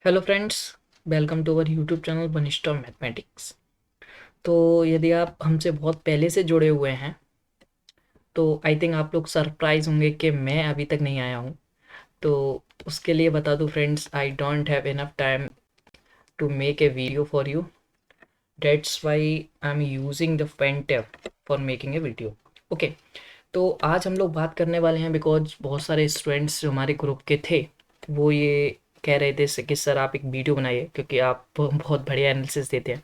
Hello friends, welcome to our YouTube channel Banishtha mathematics. तो यदि आप हमसे बहुत पहले से जुड़े हुए हैं तो आई थिंक आप लोग सरप्राइज होंगे कि मैं अभी तक नहीं आया हूँ। तो उसके लिए बता दूँ friends, I don't have enough time to make a video for you. That's why I am using the pen tab for making a video. Okay, तो आज हम लोग बात करने वाले हैं बिकॉज बहुत सारे स्टूडेंट्स जो हमारे ग्रुप के थे वो ये कह रहे थे कि सर आप एक वीडियो बनाइए क्योंकि आप बहुत बढ़िया एनालिसिस देते हैं।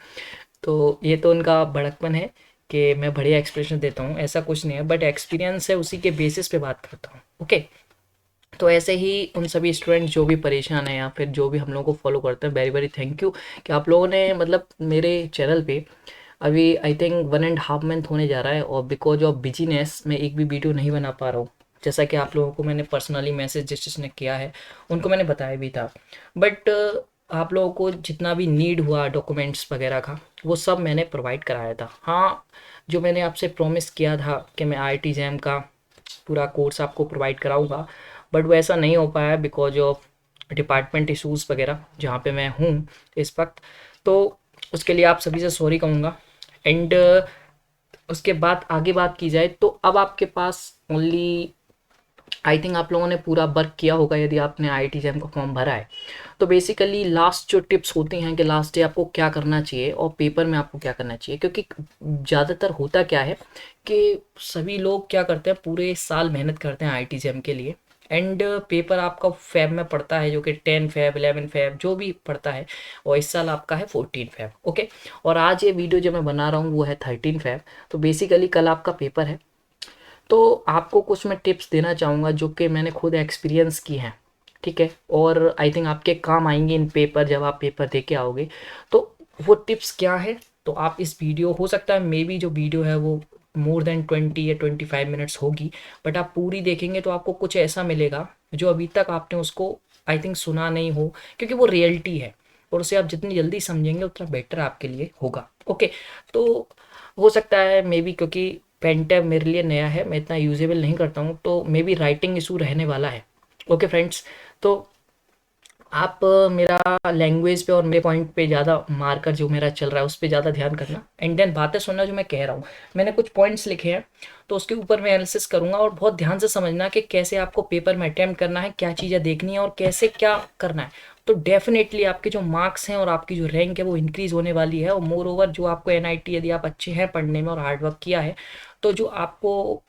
तो ये तो उनका बड़कपन है कि मैं बढ़िया एक्सप्रेशन देता हूँ, ऐसा कुछ नहीं है, बट एक्सपीरियंस है उसी के बेसिस पे बात करता हूँ। ओके, तो ऐसे ही उन सभी स्टूडेंट्स जो भी परेशान हैं या फिर जो भी हम लोगों को फॉलो करते हैं, वेरी वेरी थैंक यू कि आप लोगों ने मतलब मेरे चैनल पे अभी आई थिंक 1.5 मंथ होने जा रहा है और बिकॉज ऑफ बिजीनेस मैं एक भी वीडियो नहीं बना पा रहा हूँ। जैसा कि आप लोगों को मैंने पर्सनली मैसेज जिसने किया है उनको मैंने बताया भी था, बट आप लोगों को जितना भी नीड हुआ डॉक्यूमेंट्स वगैरह का वो सब मैंने प्रोवाइड कराया था। हाँ, जो मैंने आपसे प्रॉमिस किया था कि मैं IIT जैम का पूरा कोर्स आपको प्रोवाइड कराऊंगा, बट वो ऐसा नहीं हो पाया बिकॉज ऑफ डिपार्टमेंट इशूज़ वगैरह जहाँ पे मैं हूँ इस वक्त। तो उसके लिए आप सभी से सॉरी कहूँगा। एंड उसके बाद आगे बात की जाए तो अब आपके पास ओनली आई थिंक आप लोगों ने पूरा वर्क किया होगा यदि आपने IIT जैम का फॉर्म भरा है। तो बेसिकली लास्ट जो टिप्स होती हैं कि लास्ट डे आपको क्या करना चाहिए और पेपर में आपको क्या करना चाहिए, क्योंकि ज़्यादातर होता क्या है कि सभी लोग क्या करते हैं पूरे साल मेहनत करते हैं IIT जैम के लिए। एंड पेपर आपका फैब में पड़ता है जो कि 10 फैब 11 फैब जो भी पड़ता है, और इस साल आपका है 14 फैब। ओके, और आज ये वीडियो जो मैं बना रहा हूँ वो है 13 फैब। तो बेसिकली कल आपका पेपर है। तो आपको कुछ मैं टिप्स देना चाहूँगा जो कि मैंने खुद एक्सपीरियंस की हैं, ठीक है, और आई थिंक आपके काम आएंगे इन पेपर जब आप पेपर दे के आओगे। तो वो टिप्स क्या है, तो आप इस वीडियो हो सकता है मे बी जो वीडियो है वो मोर देन 20 या 25 मिनट्स होगी, बट आप पूरी देखेंगे तो आपको कुछ ऐसा मिलेगा जो अभी तक आपने उसको आई थिंक सुना नहीं हो, क्योंकि वो रियलिटी है और उसे आप जितनी जल्दी समझेंगे उतना बेटर आपके लिए होगा। ओके, तो हो सकता है मे बी क्योंकि पेन टैब मेरे लिए नया है, मैं इतना यूजेबल नहीं करता हूँ, तो मे बी राइटिंग इशू रहने वाला है। ओके फ्रेंड्स, तो आप मेरा लैंग्वेज पे और मेरे पॉइंट पे ज़्यादा मार्कर जो मेरा चल रहा है उस पे ज़्यादा ध्यान करना, एंड देन बातें सुनना जो मैं कह रहा हूँ। मैंने कुछ पॉइंट्स लिखे हैं तो उसके ऊपर मैं एनालिसिस करूँगा और बहुत ध्यान से समझना कि कैसे आपको पेपर में अटैम्प्ट करना है, क्या चीज़ें देखनी है और कैसे क्या करना है। तो डेफिनेटली आपके जो मार्क्स हैं और आपकी जो रैंक है वो इंक्रीज़ होने वाली है। और मोर ओवर जो आपको NIT यदि आप अच्छे हैं पढ़ने में और हार्ड वर्क किया है तो जो आपको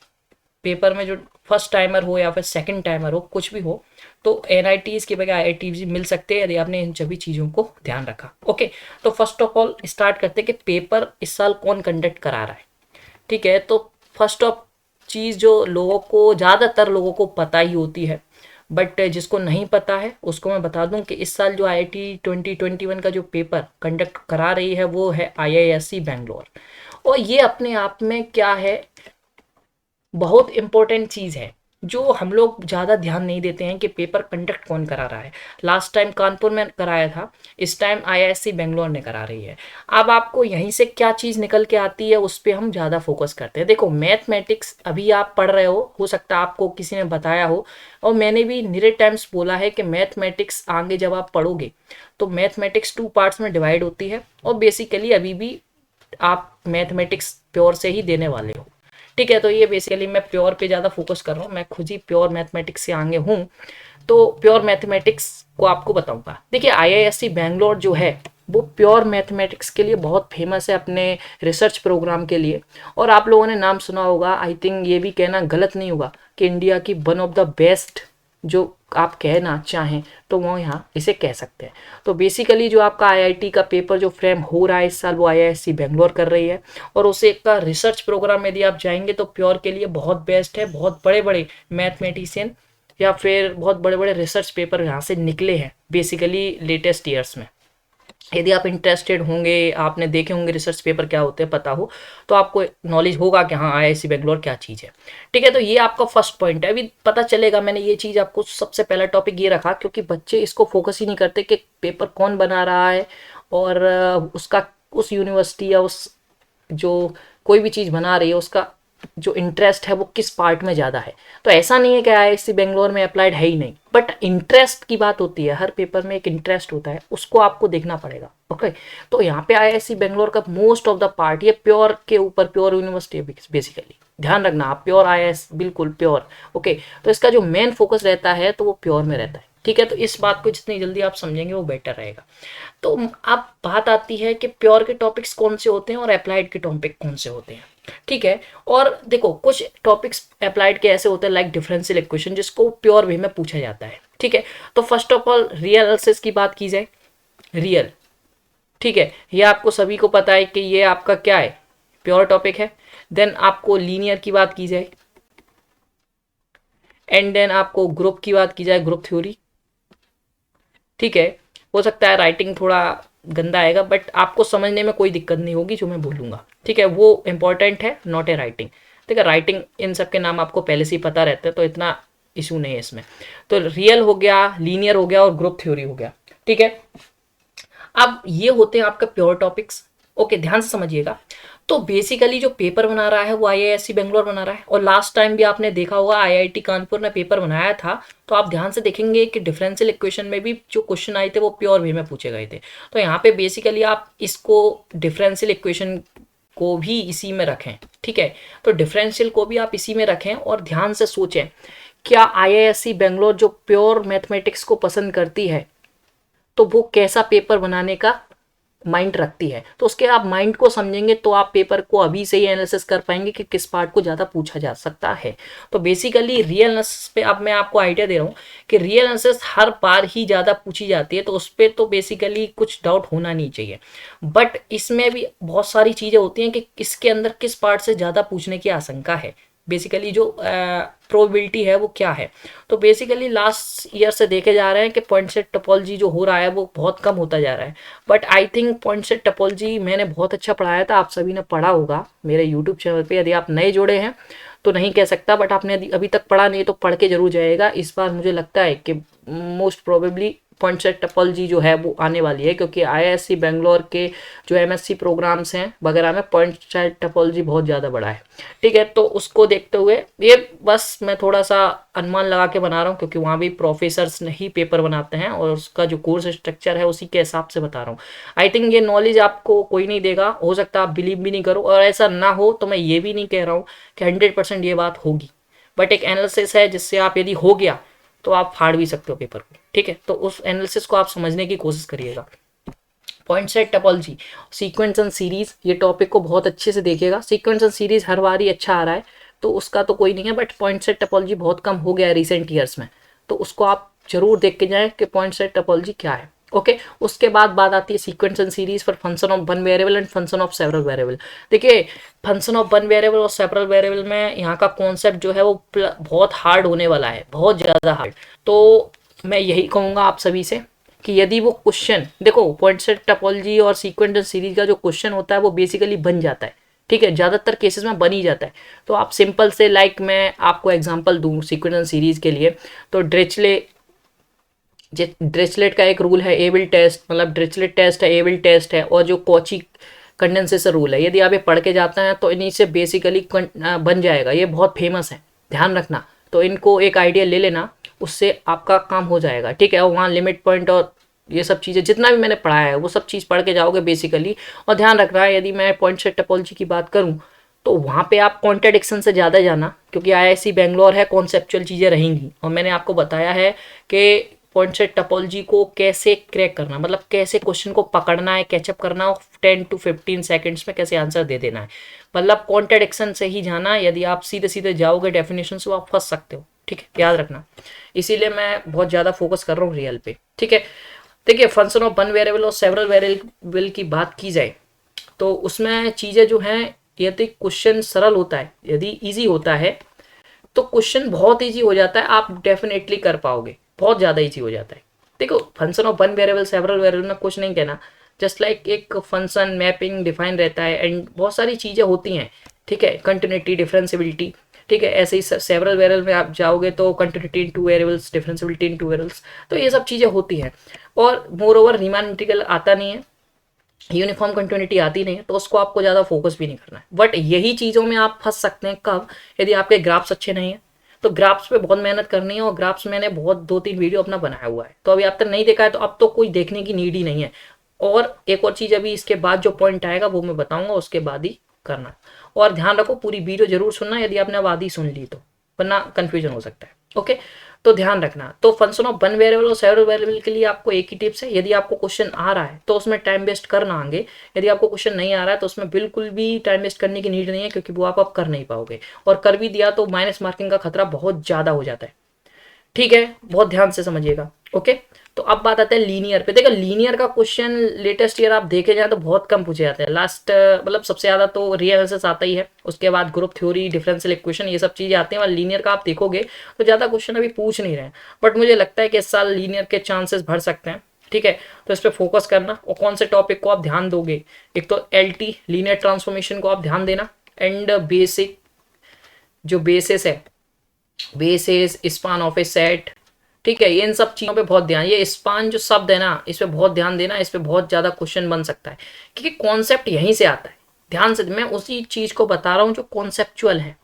पेपर में जो फर्स्ट टाइमर हो या फिर सेकंड टाइमर हो कुछ भी हो, तो NITs के बगैर IITs मिल सकते हैं यदि आपने इन सभी चीज़ों को ध्यान रखा। ओके, तो फर्स्ट ऑफ ऑल स्टार्ट करते हैं कि पेपर इस साल कौन कंडक्ट करा रहा है। ठीक है, तो फर्स्ट ऑफ चीज़ जो लोगों को ज़्यादातर लोगों को पता ही होती है, बट जिसको नहीं पता है उसको मैं बता दूं कि इस साल जो IIT 2021 का जो पेपर कंडक्ट करा रही है वो है IISc बैंगलोर। और ये अपने आप में क्या है, बहुत इंपॉर्टेंट चीज़ है जो हम लोग ज़्यादा ध्यान नहीं देते हैं कि पेपर कंडक्ट कौन करा रहा है। लास्ट टाइम कानपुर में कराया था, इस टाइम IISc बेंगलोर ने करा रही है। अब आपको यहीं से क्या चीज़ निकल के आती है उस पर हम ज़्यादा फोकस करते हैं। देखो, मैथमेटिक्स अभी आप पढ़ रहे हो सकता है आपको किसी ने बताया हो, और मैंने भी निरे टाइम्स बोला है कि मैथमेटिक्स आगे जब आप पढ़ोगे तो मैथमेटिक्स 2 पार्ट्स में डिवाइड होती है, और बेसिकली अभी भी आप मैथमेटिक्स प्योर से ही देने वाले हो। ठीक है, तो ये बेसिकली मैं प्योर पे ज़्यादा फोकस कर रहा हूँ, मैं खुद ही प्योर मैथमेटिक्स से आगे हूँ। तो प्योर मैथमेटिक्स को आपको बताऊंगा। देखिए, IISc बैंगलोर जो है वो प्योर मैथमेटिक्स के लिए बहुत फेमस है अपने रिसर्च प्रोग्राम के लिए। और आप लोगों ने नाम सुना होगा, आई थिंक ये भी कहना गलत नहीं होगा कि इंडिया की वन ऑफ द बेस्ट जो आप कहना चाहें तो वो यहाँ इसे कह सकते हैं। तो बेसिकली जो आपका IIT का पेपर जो फ्रेम हो रहा है इस साल वो IISc बेंगलोर कर रही है, और उसे का रिसर्च प्रोग्राम यदि आप जाएंगे तो प्योर के लिए बहुत बेस्ट है। बहुत बड़े बड़े मैथमेटिशियन या फिर बहुत बड़े बड़े रिसर्च पेपर यहाँ से निकले हैं बेसिकली लेटेस्ट ईयर्स में। यदि आप इंटरेस्टेड होंगे, आपने देखे होंगे रिसर्च पेपर क्या होते हैं पता हो, तो आपको नॉलेज होगा कि हाँ IISc बेंगलोर क्या चीज़ है। ठीक है, तो ये आपका फर्स्ट पॉइंट है। अभी पता चलेगा, मैंने ये चीज़ आपको सबसे पहला टॉपिक ये रखा क्योंकि बच्चे इसको फोकस ही नहीं करते कि पेपर कौन बना रहा है, और उसका उस यूनिवर्सिटी या उस जो कोई भी चीज़ बना रही है उसका जो इंटरेस्ट है वो किस पार्ट में ज़्यादा है। तो ऐसा नहीं है कि आईआईएससी बेंगलोर में अप्लाइड है ही नहीं, बट इंटरेस्ट की बात होती है, हर पेपर में एक इंटरेस्ट होता है, उसको आपको देखना पड़ेगा। ओके, तो यहाँ पे आईआईएससी बेंगलोर का मोस्ट ऑफ द पार्ट ये प्योर के ऊपर, प्योर यूनिवर्सिटी है बेसिकली, ध्यान रखना आप, प्योर आईआईएस बिल्कुल प्योर। ओके, तो इसका जो मेन फोकस रहता है तो वो प्योर में रहता है। ठीक है, तो इस बात को जितनी जल्दी आप समझेंगे वो बेटर रहेगा। तो अब बात आती है कि प्योर के टॉपिक्स कौन से होते हैं और अप्लाइड के टॉपिक कौन से होते हैं। ठीक है, और देखो कुछ टॉपिक्स अप्लाइड के ऐसे होते हैं लाइक डिफरेंशियल इक्वेशन, जिसको प्योर वे में पूछा जाता है। ठीक है, तो first of all real analysis की बात की जाए, रियल, ठीक है, ये आपको सभी को पता है कि ये आपका क्या है, प्योर टॉपिक है। देन आपको लीनियर की बात की जाए, एंड देन आपको ग्रुप की बात की जाए, ग्रुप थ्योरी। ठीक है, हो सकता है राइटिंग थोड़ा गंदा आएगा, बट आपको समझने में कोई दिक्कत नहीं होगी जो मैं बोलूँगा। ठीक है, वो इंपॉर्टेंट है, नॉट ए राइटिंग। ठीक है, राइटिंग इन सब के नाम आपको पहले से ही पता रहते हैं, तो इतना इशू नहीं है इसमें। तो रियल हो गया, लीनियर हो गया और ग्रुप थ्योरी हो गया। ठीक है, अब ये होते हैं आपके प्योर टॉपिक्स। ओके, ध्यान से समझिएगा। तो बेसिकली जो पेपर बना रहा है वो आईआईएससी बेंगलोर बना रहा है, और लास्ट टाइम भी आपने देखा होगा आईआईटी कानपुर ने पेपर बनाया था, तो आप ध्यान से देखेंगे कि डिफरेंशियल इक्वेशन में भी जो क्वेश्चन आए थे वो प्योर वे में पूछे गए थे। तो यहाँ पे बेसिकली आप इसको डिफरेंशियल इक्वेशन को भी इसी में रखें। ठीक है, तो डिफरेंशियल को भी आप इसी में रखें और ध्यान से सोचें, क्या आईआईएससी बेंगलोर जो प्योर मैथमेटिक्स को पसंद करती है तो वो कैसा पेपर बनाने का माइंड रखती है। तो उसके आप माइंड को समझेंगे तो आप पेपर को अभी से ही एनालिसिस कर पाएंगे कि किस पार्ट को ज़्यादा पूछा जा सकता है। तो बेसिकली रियल एनालिसिस पे अब मैं आपको आइडिया दे रहा हूँ कि रियल एनालिसिस हर बार ही ज़्यादा पूछी जाती है, तो उस पर तो बेसिकली कुछ डाउट होना नहीं चाहिए। बट इसमें भी बहुत सारी चीज़ें होती हैं कि इसके अंदर किस पार्ट से ज़्यादा पूछने की आशंका है, बेसिकली जो प्रोबेबिलिटी है वो क्या है। तो बेसिकली लास्ट ईयर से देखे जा रहे हैं कि पॉइंट सेट टोपोलॉजी जो हो रहा है वो बहुत कम होता जा रहा है। But I think point set topology मैंने बहुत अच्छा पढ़ाया था, आप सभी ने पढ़ा होगा मेरे यूट्यूब चैनल पे। यदि आप नए जुड़े हैं तो नहीं कह सकता, बट आपने अभी तक पढ़ा नहीं तो पढ़ के जरूर जाएगा। इस बार मुझे लगता है कि most probably point set topology जो है वो आने वाली है, क्योंकि आईआईएससी बेंगलोर के जो एमएससी प्रोग्राम्स हैं वगैरह में पॉइंट सेट टोपोलॉजी बहुत ज़्यादा बड़ा है। ठीक है, तो उसको देखते हुए ये बस मैं थोड़ा सा अनुमान लगा के बना रहा हूँ, क्योंकि वहाँ भी प्रोफेसर्स ही पेपर बनाते हैं और उसका जो कोर्स स्ट्रक्चर है उसी के हिसाब से बता रहा हूँ। आई थिंक ये नॉलेज आपको कोई नहीं देगा, हो सकता है आप बिलीव भी नहीं करो, और ऐसा ना हो तो मैं ये भी नहीं कह रहा हूँ कि 100% ये बात होगी, बट एक एनालिसिस है जिससे आप यदि हो गया तो आप फाड़ भी सकते हो पेपर को। ठीक है, तो उस एनालिसिस को आप समझने की कोशिश करिएगा। Point set topology, sequence and series, ये टॉपिक को बहुत अच्छे से देखिएगा। सीक्वेंस एंड सीरीज हर बार ही अच्छा आ रहा है तो उसका तो कोई नहीं है, बट पॉइंट सेट टोपोलॉजी बहुत कम हो गया है रिसेंट ईयर्स में, तो उसको आप जरूर देख के जाएं कि पॉइंट सेट टोपोलॉजी क्या है। ओके, उसके बाद बात आती है sequence and series for function of one variable and function of several variable. देखिए, फंक्शन ऑफ वन वेरिएबल और सेवरल वेरिएबल में यहाँ का कॉन्सेप्ट जो है वो बहुत हार्ड होने वाला है, बहुत ज़्यादा हार्ड। तो मैं यही कहूँगा आप सभी से कि यदि वो क्वेश्चन, देखो पॉइंट सेट टोपोलॉजी और सीक्वेंस एंड सीरीज का जो क्वेश्चन होता है वो बेसिकली बन जाता है। ठीक है, ज़्यादातर केसेस में बन ही जाता है। तो आप सिंपल से लाइक मैं आपको एग्जांपल दूं सीक्वेंस एंड सीरीज के लिए, तो ड्रिचलेट का एक रूल है एबल टेस्ट, मतलब ड्रिचलेट टेस्ट है, एबल टेस्ट है, और जो कॉची कंडेंसेशन रूल है, यदि आप ये पढ़ के जाते हैं तो इन्हीं से बेसिकली बन जाएगा। ये बहुत फेमस है, ध्यान रखना, तो इनको एक आइडिया ले लेना, उससे आपका काम हो जाएगा। ठीक है, और वहाँ लिमिट पॉइंट और ये सब चीज़ें जितना भी मैंने पढ़ाया है वो सब चीज़ पढ़ के जाओगे बेसिकली। और ध्यान रखना है, यदि मैं पॉइंट सेट टोपोलॉजी की बात करूँ तो वहाँ पे आप कॉन्ट्राडिक्शन से ज़्यादा जाना, क्योंकि आईआईएससी बेंगलोर है, कॉन्सेप्चुअल चीज़ें रहेंगी, और मैंने आपको बताया है कि पॉइंट सेट टोपोलॉजी को कैसे क्रैक करना, मतलब कैसे क्वेश्चन को पकड़ना है, कैचअप करना है, 10 to 15 सेकंड्स में कैसे आंसर दे देना है। मतलब कॉन्ट्राडिक्शन से ही जाना, यदि आप सीधे सीधे जाओगे डेफिनेशन से आप फंस सकते हो। ठीक है, याद रखना, इसीलिए मैं बहुत ज़्यादा फोकस कर रहा हूँ रियल पे। ठीक है, देखिए फंक्शन ऑफ वन वेरिएबल और सेवरल वेरिएबल की बात की जाए तो उसमें चीज़ें जो हैं, यदि क्वेश्चन सरल होता है, यदि इजी होता है तो क्वेश्चन बहुत इजी हो जाता है, आप डेफिनेटली कर पाओगे, बहुत ज़्यादा इजी हो जाता है। देखो function of one variable several variable में कुछ नहीं कहना, जस्ट लाइक एक फंक्शन मैपिंग डिफाइन रहता है एंड बहुत सारी चीज़ें होती हैं। ठीक है, कंटिन्यूटी, डिफरेंशिएबिलिटी। ठीक है, ऐसे ही सेवरल वेरिएबल में आप जाओगे तो continuity in two variables, differentiability in two variables, तो ये सब चीज़ें होती हैं। और मोर ओवर रीमान इंटीग्रल आता नहीं है, यूनिफॉर्म कंटिन्यूटी आती नहीं है तो उसको आपको ज़्यादा फोकस भी नहीं करना है। बट यही चीज़ों में आप फंस सकते हैं कब, यदि आपके ग्राफ्स अच्छे नहीं है तो ग्राफ्स पे बहुत मेहनत करनी है, और ग्राफ्स मैंने बहुत 2-3 वीडियो अपना बनाया हुआ है, तो अभी आप तक नहीं देखा है तो अब तो कोई देखने की नीड ही नहीं है। और एक और चीज़ अभी इसके बाद जो पॉइंट आएगा वो मैं बताऊंगा, उसके बाद ही करना। और ध्यान रखो पूरी वीडियो जरूर सुनना यदि आपने अब आधी सुन ली तो, वरना कंफ्यूजन हो सकता है। ओके, तो ध्यान रखना। तो फंक्शन ऑफ वन वेरिएबल और सेवरल वेरिएबल के लिए आपको एक ही टिप्स है, यदि आपको क्वेश्चन आ रहा है तो उसमें टाइम वेस्ट करना आगे, यदि आपको क्वेश्चन नहीं आ रहा है तो उसमें बिल्कुल भी टाइम वेस्ट करने की नीड नहीं है, क्योंकि वो आप कर नहीं पाओगे, और कर भी दिया तो माइनस मार्किंग का खतरा बहुत ज़्यादा हो जाता है। ठीक है, बहुत ध्यान से समझिएगा। ओके, तो अब बात आता है लीनियर पे। देखो लीनियर का क्वेश्चन लेटेस्ट ईयर आप देखे जाए तो बहुत कम पूछे जाते हैं। लास्ट मतलब सबसे ज्यादा तो रिएनालिसिस आता ही है, उसके बाद ग्रुप थ्योरी, डिफरेंशियल इक्वेशन, ये सब चीजें आती हैं। और लीनियर का आप देखोगे तो ज्यादा क्वेश्चन अभी पूछ नहीं रहे हैं, बट मुझे लगता है कि इस साल लीनियर के चांसेस बढ़ सकते हैं। ठीक है, तो इस पर फोकस करना, और कौन से टॉपिक को आप ध्यान दोगे, एक तो LT लीनियर ट्रांसफॉर्मेशन को आप ध्यान देना, एंड बेसिक जो बेसिस है, basis, span of A set. ठीक है, इन सब चीज़ों पे बहुत ध्यान, ये स्पान जो शब्द है ना इस पे बहुत ध्यान देना, इस पे बहुत ज़्यादा क्वेश्चन बन सकता है, क्योंकि कॉन्सेप्ट यहीं से आता है। ध्यान से, मैं उसी चीज़ को बता रहा हूँ जो कॉन्सेप्चुअल है।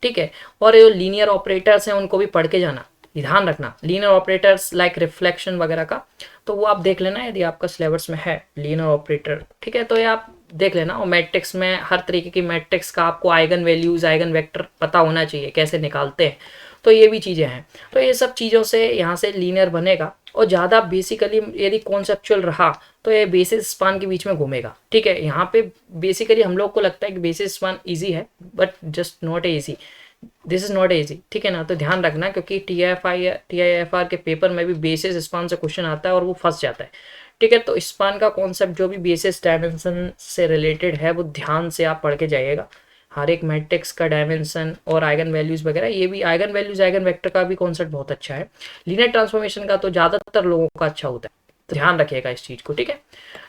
ठीक है, और जो लीनियर ऑपरेटर्स हैं उनको भी पढ़ के जाना, ध्यान रखना। लीनियर ऑपरेटर्स लाइक रिफ्लेक्शन वगैरह का, तो वो आप देख लेना यदि आपका सिलेबस में है लीनियर ऑपरेटर। ठीक है, तो ये आप देख लेना। और मैट्रिक्स में हर तरीके की मैट्रिक्स का आपको आइगन वैल्यूज, आइगन वेक्टर पता होना चाहिए, कैसे निकालते हैं, तो ये भी चीज़ें हैं। तो ये सब चीज़ों से यहाँ से लीनियर बनेगा, और ज़्यादा बेसिकली यदि कॉन्सेप्चुअल रहा तो ये बेसिस स्पान के बीच में घूमेगा। ठीक है, यहाँ पे बेसिकली हम लोग को लगता है कि बेसिस स्पान ईजी है, but just not easy, this is not easy. ठीक है ना, तो ध्यान रखना, क्योंकि TIFR के पेपर में भी बेसिस स्पान से क्वेश्चन आता है और वो फंस जाता है। ठीक है, तो स्पान का कॉन्सेप्ट जो भी बेसिस डायमेंशन से रिलेटेड है वो ध्यान से आप पढ़ के जाइएगा। हर एक मैट्रिक्स का डायमेंशन और आइगन वैल्यूज वगैरह, ये भी आइगन वैल्यूज, आइगन वेक्टर का भी कॉन्सेप्ट बहुत अच्छा है। लीनियर ट्रांसफॉर्मेशन का तो ज़्यादातर लोगों का अच्छा होता है, तो ध्यान रखिएगा इस चीज़ को। ठीक है,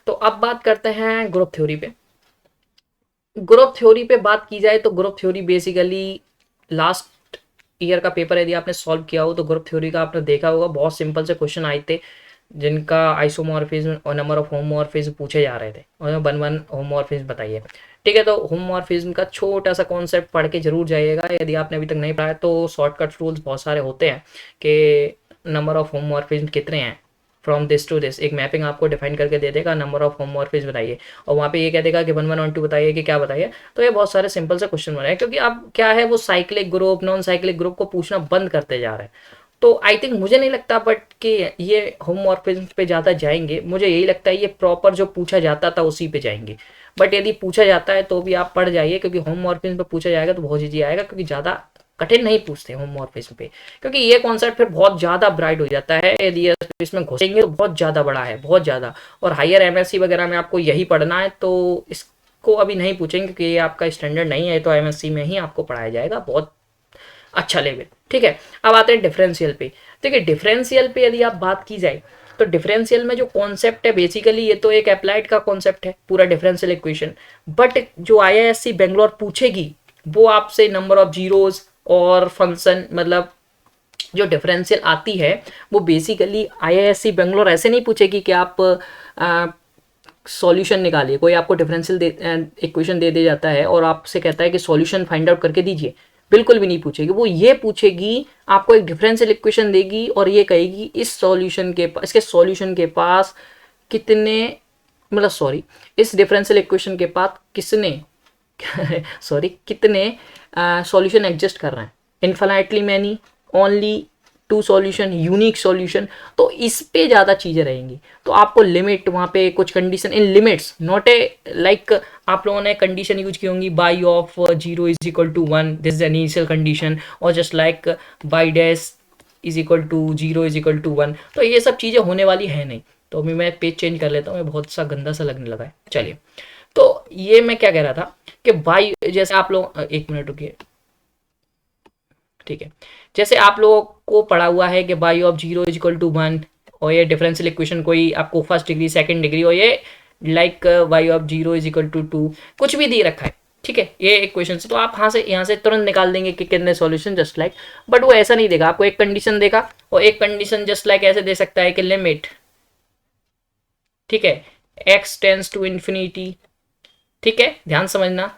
तो अब बात करते हैं ग्रुप थ्योरी पे। ग्रुप थ्योरी पे बात की जाए तो group theory basically last year का पेपर यदि आपने सॉल्व किया हो तो ग्रुप थ्योरी का आपने देखा होगा, बहुत सिंपल से क्वेश्चन आए थे जिनका आइसोमॉर्फिज्म और नंबर ऑफ होमोमॉर्फिज्म पूछे जा रहे थे, और 1 होमोमॉर्फिज्म बताइए। ठीक है, तो होमोमॉर्फिज्म का छोटा सा कॉन्सेप्ट पढ़ के जरूर जाइएगा, यदि आपने अभी तक नहीं पढ़ा है तो शॉर्टकट रूल्स बहुत सारे होते हैं कि नंबर ऑफ होमोमॉर्फिज्म कितने हैं, फ्रॉम दिस टू दिस, एक मैपिंग आपको डिफाइन करके दे देगा, नंबर ऑफ होमोमॉर्फिज्म बताइए, और वहाँ पे ये कह देगा कि 1 1 1 2 बताइए कि क्या बताइए। तो ये बहुत सारे सिंपल से क्वेश्चन बनाए, क्योंकि अब क्या है, वो cyclic group, non cyclic group को पूछना बंद करते जा रहे हैं। तो आई थिंक, मुझे नहीं लगता बट कि ये होमोमॉर्फिज्म पे ज़्यादा जाएंगे, मुझे यही लगता है ये प्रॉपर जो पूछा जाता था उसी पे जाएंगे। बट यदि पूछा जाता है तो भी आप पढ़ जाइए, क्योंकि होमोमॉर्फिज्म पे पूछा जाएगा तो बहुत ईजी आएगा, क्योंकि ज़्यादा कठिन नहीं पूछते होमोमॉर्फिज्म पे, क्योंकि ये कॉन्सेप्ट फिर बहुत ज़्यादा ब्राइट हो जाता है, यदि इसमें घुसेंगे तो बहुत ज़्यादा बड़ा है, बहुत ज़्यादा। और हायर MSc वगैरह में आपको यही पढ़ना है, तो इसको अभी नहीं पूछेंगे क्योंकि ये आपका स्टैंडर्ड नहीं है, तो MSc में ही आपको पढ़ाया जाएगा बहुत अच्छा लेवल। ठीक है, अब आते हैं डिफरेंशियल पे। देखिए, डिफरेंशियल पे यदि आप बात की जाए तो डिफरेंशियल में जो कॉन्सेप्ट है बेसिकली ये तो एक अप्लाइड का कॉन्सेप्ट है, पूरा डिफरेंशियल इक्वेशन। बट जो IISc बेंगलोर पूछेगी वो आपसे नंबर ऑफ जीरोज और फंक्शन, मतलब जो डिफरेंशियल आती है वो बेसिकली IISc बेंगलोर ऐसे नहीं पूछेगी कि आप सॉल्यूशन निकालिए। कोई आपको डिफरेंशियल इक्वेशन दे दिया जाता है और आपसे कहता है कि सॉल्यूशन फाइंड आउट करके दीजिए, बिल्कुल भी नहीं पूछेगी। वो ये पूछेगी, आपको एक डिफरेंशियल इक्वेशन देगी और ये कहेगी इस सॉल्यूशन के पास, इसके सॉल्यूशन के पास कितने, मतलब सॉरी, इस डिफरेंशियल इक्वेशन के पास किसने सॉरी कितने सॉल्यूशन एग्जिस्ट कर रहे हैं, infinitely many, only 2 solution, unique solution. तो इस पे ज़्यादा चीज़ें रहेंगी, तो आपको लिमिट, वहाँ पे कुछ condition in limits, not a like आप लोगों ने कंडीशन यूज की होंगी y of 0 is equal to 1, this is initial condition, और just like y dash is equal to 0 is equal to 1। तो ये सब चीज़ें होने वाली है नहीं। तो अभी मैं पेज चेंज कर लेता हूँ, मैं बहुत सा गंदा सा लगने लगा है। चलिए, तो ये मैं क्या कह रहा था कि बाई, जैसे आप लोग, एक मिनट रुकिए, ठीक है, जैसे आप लोगों को पढ़ा हुआ है कि by of 0 is equal to 1, और ये डिफरेंशियल इक्वेशन कोई आपको फर्स्ट डिग्री, सेकंड डिग्री, और ये like by of 0 is equal to 2, कुछ भी दे रखा है। ठीक है, ये इक्वेशन से तो आप यहाँ से तुरंत निकाल देंगे कि कितने सॉल्यूशन, जस्ट लाइक। बट वो ऐसा नहीं देगा, आपको एक कंडीशन देगा, और एक कंडीशन जस्ट लाइक ऐसे दे सकता है कि लिमिट, ठीक है, x टेंस टू इन्फिनिटी, ठीक है, ध्यान समझना,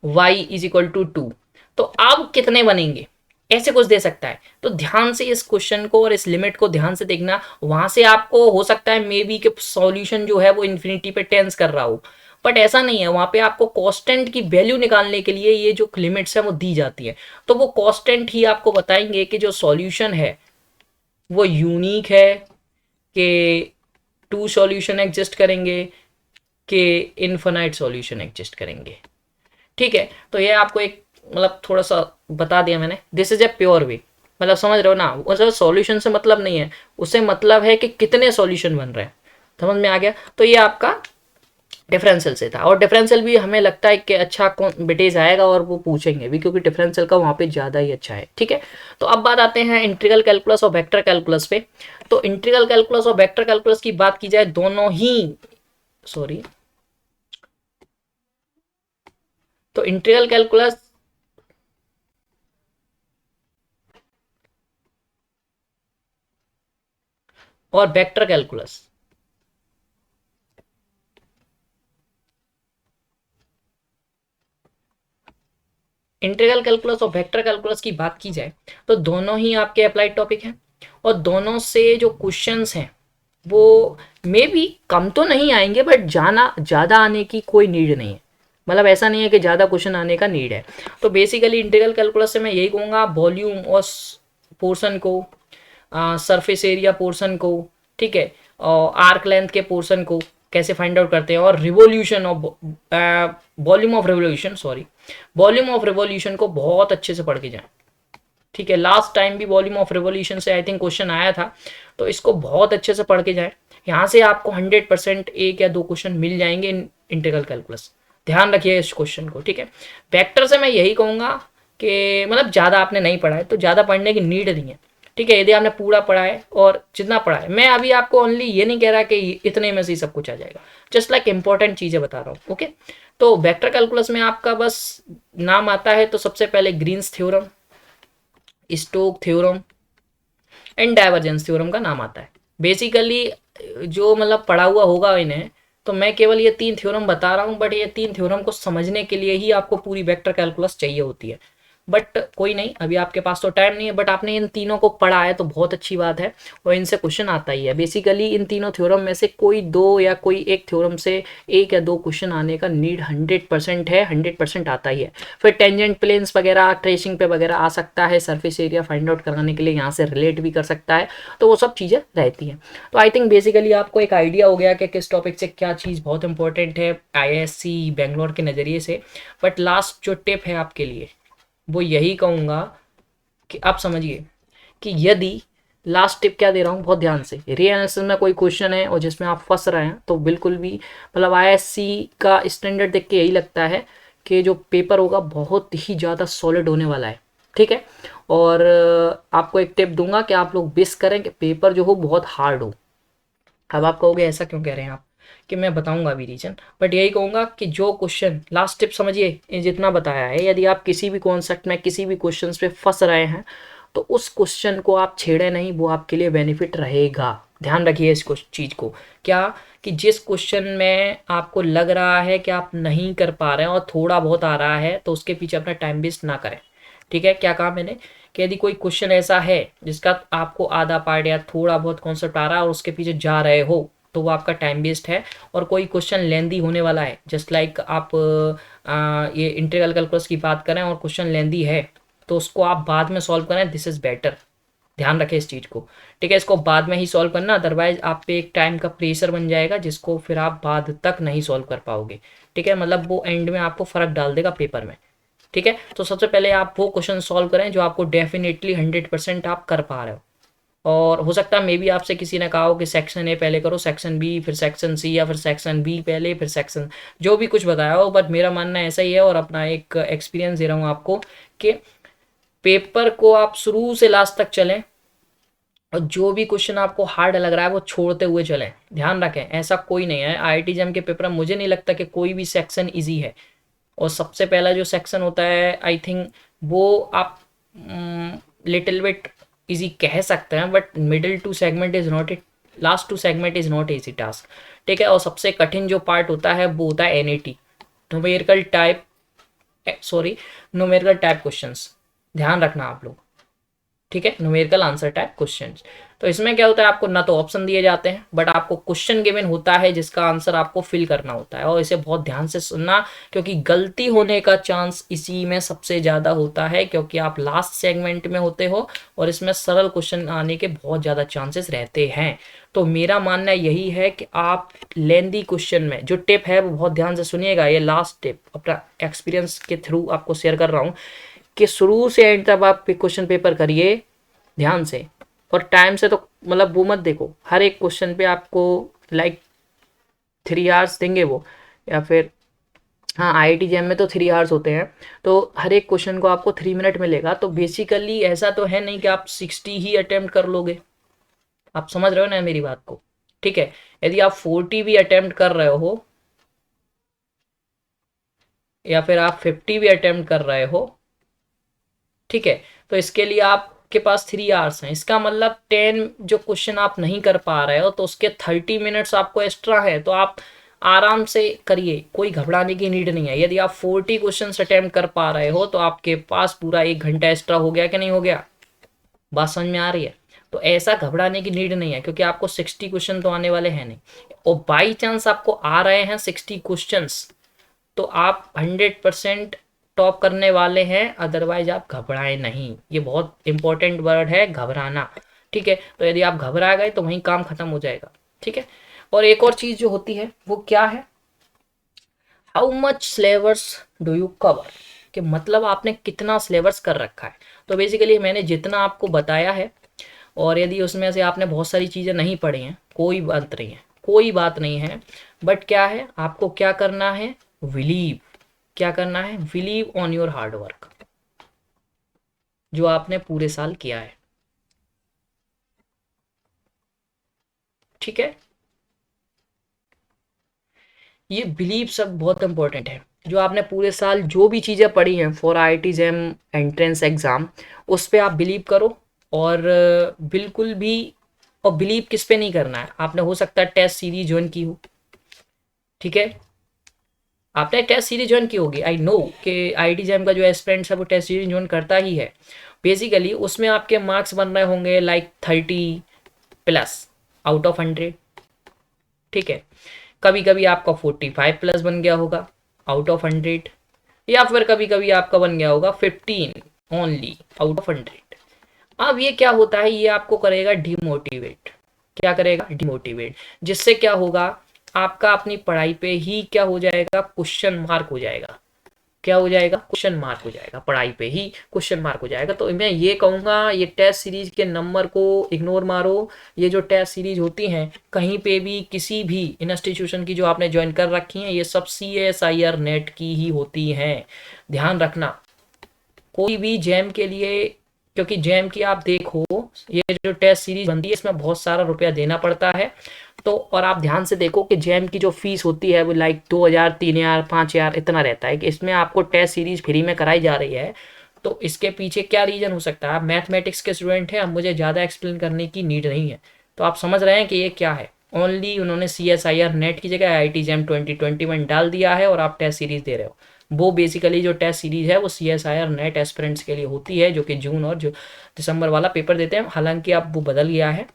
y इज इक्वल टू 2। तो अब कितने बनेंगे, ऐसे कुछ दे सकता है। तो ध्यान से इस क्वेश्चन को और इस लिमिट को ध्यान से देखना, वहां से आपको हो सकता है मे बी के सॉल्यूशन जो है वो इन्फिनिटी पे टेंस कर रहा हो, बट ऐसा नहीं है। वहां पे आपको कांस्टेंट की वैल्यू निकालने के लिए ये जो लिमिट्स है वो दी जाती है, तो वो कांस्टेंट ही आपको बताएंगे कि जो सॉल्यूशन है वो यूनिक है, कि टू सॉल्यूशन एग्जिस्ट करेंगे, कि इनफाइनाइट सॉल्यूशन एग्जिस्ट करेंगे, ठीक है। तो ये आपको एक मतलब थोड़ा सा बता दिया मैंने, दिस इज ए प्योर वे, मतलब समझ रहे हो ना, मतलब सॉल्यूशन से मतलब नहीं है, उससे मतलब है कि कितने सॉल्यूशन बन रहे हैं, समझ में आ गया। तो ये आपका डिफरेंशियल से था, और डिफरेंशियल भी हमें लगता है कि अच्छा कौन बिटेज आएगा और वो पूछेंगे भी, क्योंकि डिफरेंशियल का वहाँ पे ज़्यादा ही अच्छा है, ठीक है। तो अब बात आते हैं इंटीग्रल कैलकुलस और वेक्टर कैलकुलस पे। तो इंटीग्रल कैलकुलस और वेक्टर कैलकुलस की बात की जाए, दोनों ही, सॉरी, तो इंटीग्रल कैलकुलस और वेक्टर कैलकुलस, इंटीग्रल कैलकुलस और वेक्टर कैलकुलस की बात की जाए तो दोनों ही आपके अप्लाइड टॉपिक हैं, और दोनों से जो क्वेश्चंस हैं वो मे बी कम तो नहीं आएंगे, बट जाना ज़्यादा आने की कोई नीड नहीं है, मतलब ऐसा नहीं है कि ज़्यादा क्वेश्चन आने का नीड है। तो बेसिकली इंटीग्रल कैलकुलस से मैं यही कहूँगा, वॉल्यूम और पोर्शन को, सरफेस एरिया पोर्शन को, ठीक है, और आर्क लेंथ के पोर्शन को कैसे फाइंड आउट करते हैं, और revolution of volume of revolution, sorry, volume of revolution को बहुत अच्छे से पढ़ के जाएं, ठीक है। लास्ट टाइम भी वॉल्यूम ऑफ रिवोल्यूशन से आई थिंक क्वेश्चन आया था, तो इसको बहुत अच्छे से पढ़ के जाएं। यहाँ से आपको 100% एक या दो क्वेश्चन मिल जाएंगे इन इंटीग्रल कैलकुलस, ध्यान रखिए इस क्वेश्चन को, ठीक है। वेक्टर से मैं यही कहूँगा कि मतलब ज़्यादा आपने नहीं पढ़ा है तो ज़्यादा पढ़ने की नीड नहीं है, ठीक है। यदि आपने पूरा पढ़ा है और जितना पढ़ा है, मैं अभी आपको ओनली ये नहीं कह रहा कि इतने में से ही सब कुछ आ जाएगा, जस्ट लाइक इंपॉर्टेंट चीज़ें बता रहा हूँ, ओके। तो वेक्टर कैलकुलस में आपका बस नाम आता है तो सबसे पहले Green's theorem, Stoke theorem and divergence theorem का नाम आता है। बेसिकली जो मतलब पढ़ा हुआ होगा इन्हें, तो मैं केवल ये तीन थ्योरम बता रहा हूँ, बट ये तीन थ्योरम को समझने के लिए ही आपको पूरी वेक्टर कैलकुलस चाहिए होती है। बट कोई नहीं, अभी आपके पास तो टाइम नहीं है, बट आपने इन तीनों को पढ़ा है तो बहुत अच्छी बात है, और इनसे क्वेश्चन आता ही है। बेसिकली इन तीनों थ्योरम में से कोई दो या कोई एक थ्योरम से एक या दो क्वेश्चन आने का नीड 100% है, 100% आता ही है। फिर टेंजेंट प्लेन्स वगैरह ट्रेसिंग पे वगैरह आ सकता है, सरफेस एरिया फाइंड आउट कराने के लिए यहाँ से रिलेट भी कर सकता है, तो वो सब चीज़ें रहती हैं। तो आई थिंक बेसिकली आपको एक आइडिया हो गया कि किस टॉपिक से क्या चीज़ बहुत इंपॉर्टेंट है आईआईएससी बेंगलोर के नज़रिए से। बट लास्ट जो टिप है आपके लिए वो यही कहूँगा कि आप समझिए कि यदि, लास्ट टिप क्या दे रहा हूँ बहुत ध्यान से, रीएनालिसिस में कोई क्वेश्चन है और जिसमें आप फंस रहे हैं तो बिल्कुल भी मतलब आईआईएससी का स्टैंडर्ड देख के यही लगता है कि जो पेपर होगा बहुत ही ज़्यादा सॉलिड होने वाला है, ठीक है। और आपको एक टिप दूंगा कि आप लोग विश करें कि पेपर जो हो बहुत हार्ड हो। अब आप कहोगे ऐसा क्यों कह रहे हैं आप, कि मैं बताऊंगा अभी रीजन, बट यही कहूंगा कि जो क्वेश्चन, लास्ट टिप समझिए, ये जितना बताया है, यदि आप किसी भी कॉन्सेप्ट में किसी भी क्वेश्चन पे फंस रहे हैं तो उस क्वेश्चन को आप छेड़े नहीं, वो आपके लिए बेनिफिट रहेगा। ध्यान रखिए इस चीज़ को, क्या, कि जिस क्वेश्चन में आपको लग रहा है कि आप नहीं कर पा रहे हैं और थोड़ा बहुत आ रहा है, तो उसके पीछे अपना टाइम वेस्ट ना करें, ठीक है। क्या कहा मैंने, कि यदि कोई क्वेश्चन ऐसा है जिसका आपको आधा पार्ट या थोड़ा बहुत कॉन्सेप्ट आ रहा है और उसके पीछे जा रहे हो, तो वो आपका टाइम वेस्ट है। और कोई क्वेश्चन लेंदी होने वाला है, जस्ट लाइक आप ये इंटीग्रल कैलकुलस की बात करें और क्वेश्चन लेंदी है, तो उसको आप बाद में सॉल्व करें, दिस इज़ बेटर। ध्यान रखें इस चीज़ को, ठीक है। इसको बाद में ही सॉल्व करना, अदरवाइज आप पे एक टाइम का प्रेशर बन जाएगा जिसको फिर आप बाद तक नहीं सॉल्व कर पाओगे, ठीक है। मतलब वो एंड में आपको फ़र्क डाल देगा पेपर में, ठीक है। तो सबसे पहले आप वो क्वेश्चन सॉल्व करें जो आपको डेफिनेटली 100% आप कर पा रहे हो। और हो सकता है मे बी आपसे किसी ने कहा हो कि सेक्शन ए पहले करो, सेक्शन बी, फिर सेक्शन सी, या फिर सेक्शन बी पहले फिर सेक्शन, जो भी कुछ बताया हो, बट मेरा मानना ऐसा ही है और अपना एक एक्सपीरियंस दे रहा हूँ आपको कि पेपर को आप शुरू से लास्ट तक चलें, और जो भी क्वेश्चन आपको हार्ड लग रहा है वो छोड़ते हुए चलें। ध्यान रखें ऐसा कोई नहीं है, आईआईटी जेईई के पेपर में मुझे नहीं लगता कि कोई भी सेक्शन ईजी है। और सबसे पहला जो सेक्शन होता है आई थिंक वो आप लिटिल बिट इजी कह सकते हैं, but middle two segment is not it last two segment is not easy task, ठीक है। और सबसे कठिन जो पार्ट होता है वो होता है NAT, numerical type, sorry numerical type questions, ध्यान रखना आप लोग, ठीक है, न्यूमेरिकल आंसर टाइप क्वेश्चंस। तो इसमें क्या होता है, आपको ना तो ऑप्शन दिए जाते हैं बट आपको क्वेश्चन गिवन होता है जिसका आंसर आपको फिल करना होता है, और इसे बहुत ध्यान से सुनना क्योंकि गलती होने का चांस इसी में सबसे ज़्यादा होता है, क्योंकि आप लास्ट सेगमेंट में होते हो और इसमें सरल क्वेश्चन आने के बहुत ज़्यादा चांसेस रहते हैं। तो मेरा मानना यही है कि आप लेंदी क्वेश्चन में जो टिप है वो बहुत ध्यान से सुनिएगा, ये लास्ट टिप अपना एक्सपीरियंस के थ्रू आपको शेयर कर रहा हूँ कि शुरू से एंड तक आप क्वेश्चन पेपर करिए ध्यान से और टाइम से, तो मतलब वो मत देखो हर एक क्वेश्चन पे आपको लाइक 3 आवर्स देंगे वो, या फिर हाँ IIT JAM में तो 3 आवर्स होते हैं, तो हर एक क्वेश्चन को आपको 3 मिनट मिलेगा। तो बेसिकली ऐसा तो है नहीं कि आप 60 ही अटेम्प्ट कर लोगे, आप समझ रहे हो ना मेरी बात को, ठीक है। यदि आप 40 भी अटेम्प्ट कर रहे हो या फिर आप 50 भी अटेम्प्ट कर रहे हो, ठीक है, तो इसके लिए आपके पास 3 आवर्स हैं। इसका मतलब 10 जो क्वेश्चन आप नहीं कर पा रहे हो तो उसके 30 मिनट्स आपको एक्स्ट्रा है, तो आप आराम से करिए, कोई घबराने की नीड नहीं है। यदि आप 40 क्वेश्चन अटेम्प्ट कर पा रहे हो तो आपके पास पूरा 1 घंटा एक्स्ट्रा हो गया कि नहीं हो गया, बात समझ में आ रही है। तो ऐसा घबराने की नीड नहीं है क्योंकि आपको 60 क्वेश्चन तो आने वाले हैं नहीं, और बाई चांस आपको आ रहे हैं 60 क्वेश्चंस तो आप 100% टॉप करने वाले हैं, अदरवाइज आप घबराएं नहीं। ये बहुत इंपॉर्टेंट वर्ड है, घबराना, ठीक है। तो यदि आप घबरा गए तो वहीं काम खत्म हो जाएगा, ठीक है। और एक और चीज जो होती है वो क्या है, how much syllabus do you cover, कि मतलब आपने कितना सिलेबस कर रखा है। तो बेसिकली मैंने जितना आपको बताया है, और यदि उसमें से आपने बहुत सारी चीज़ें नहीं पढ़ी हैं कोई बात नहीं है, कोई बात नहीं है, बट क्या है आपको क्या करना है, बिलीव, क्या करना है, believe on your hard work जो आपने पूरे साल किया है, ठीक है। ये बिलीव सब बहुत इंपॉर्टेंट है, जो आपने पूरे साल जो भी चीज़ें पढ़ी हैं for IIT JAM entrance exam, उस पर आप बिलीव करो। और बिल्कुल भी, और बिलीव किस पे नहीं करना है, आपने हो सकता है टेस्ट सीरीज ज्वाइन की हो, ठीक है, आपने टेस्ट सीरीज ज्वाइन की होगी, आई नो कि IIT JAM का जो एस्पिरेंट्स है वो टेस्ट सीरीज ज्वाइन करता ही है। बेसिकली उसमें आपके मार्क्स बन रहे होंगे लाइक 30+ आउट ऑफ 100, ठीक है। कभी कभी आपका 45+ बन गया होगा आउट ऑफ 100, या फिर कभी कभी आपका बन गया होगा 15 ओनली आउट ऑफ 100। अब ये क्या होता है, ये आपको करेगा डिमोटिवेट, क्या करेगा, डिमोटिवेट, जिससे क्या होगा आपका अपनी पढ़ाई पे ही क्या हो जाएगा, क्वेश्चन मार्क हो जाएगा, क्या हो जाएगा, क्वेश्चन मार्क हो जाएगा, पढ़ाई पे ही क्वेश्चन मार्क हो जाएगा। तो मैं ये कहूँगा ये टेस्ट सीरीज के नंबर को इग्नोर मारो, ये जो टेस्ट सीरीज होती हैं कहीं पे भी किसी भी इंस्टीट्यूशन की जो आपने ज्वाइन कर रखी हैं, ये सब CSIR नेट की ही होती हैं, ध्यान रखना। कोई भी जैम के लिए, क्योंकि जैम की आप देखो ये जो टेस्ट सीरीज बनती है इसमें बहुत सारा रुपया देना पड़ता है। तो और आप ध्यान से देखो कि जैम की जो फीस होती है वो लाइक 2,000 3,000 5,000 इतना रहता है, कि इसमें आपको टेस्ट सीरीज फ्री में कराई जा रही है। तो इसके पीछे क्या रीज़न हो सकता है, आप मैथमेटिक्स के स्टूडेंट हैं, अब मुझे ज़्यादा एक्सप्लेन करने की नीड नहीं है, तो आप समझ रहे हैं कि ये क्या है। ओनली उन्होंने CSIR नेट की जगह IIT JAM 2021 डाल दिया है और आप टेस्ट सीरीज दे रहे हो। वो बेसिकली जो टेस्ट सीरीज है वो CSIR नेट एस्पिरेंट्स के लिए होती है, जो कि जून और जो दिसंबर वाला पेपर देते हैं, हालांकि अब वो बदल गया है।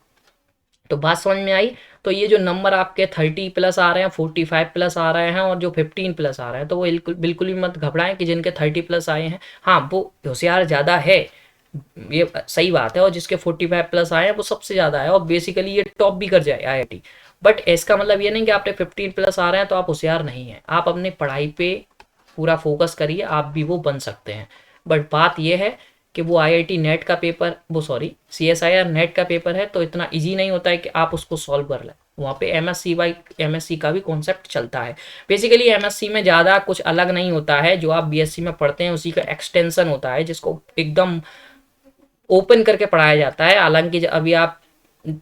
तो बात समझ में आई। तो ये जो नंबर आपके 30+ आ रहे हैं, 45+ आ रहे हैं और जो 15+ आ रहे हैं, तो वो बिल्कुल बिल्कुल भी मत घबराएं कि जिनके 30+ आए हैं, हाँ वो होशियार ज़्यादा है, ये सही बात है, और जिसके 45+ आए हैं वो सबसे ज़्यादा है, और बेसिकली ये टॉप भी कर जाए IIT। बट इसका मतलब ये नहीं कि आपके 15+ आ रहे हैं तो आप होशियार नहीं हैं, आप अपनी पढ़ाई पे पूरा फोकस करिए, आप भी वो बन सकते हैं। बट बात यह है कि वो IIT नेट का पेपर, वो सॉरी CSIR नेट का पेपर है, तो इतना इजी नहीं होता है कि आप उसको सॉल्व कर लें। वहाँ पे MSc का भी कॉन्सेप्ट चलता है। बेसिकली MSc में ज़्यादा कुछ अलग नहीं होता है, जो आप BSc में पढ़ते हैं उसी का एक्सटेंशन होता है, जिसको एकदम ओपन करके पढ़ाया जाता है। हालांकि अभी आप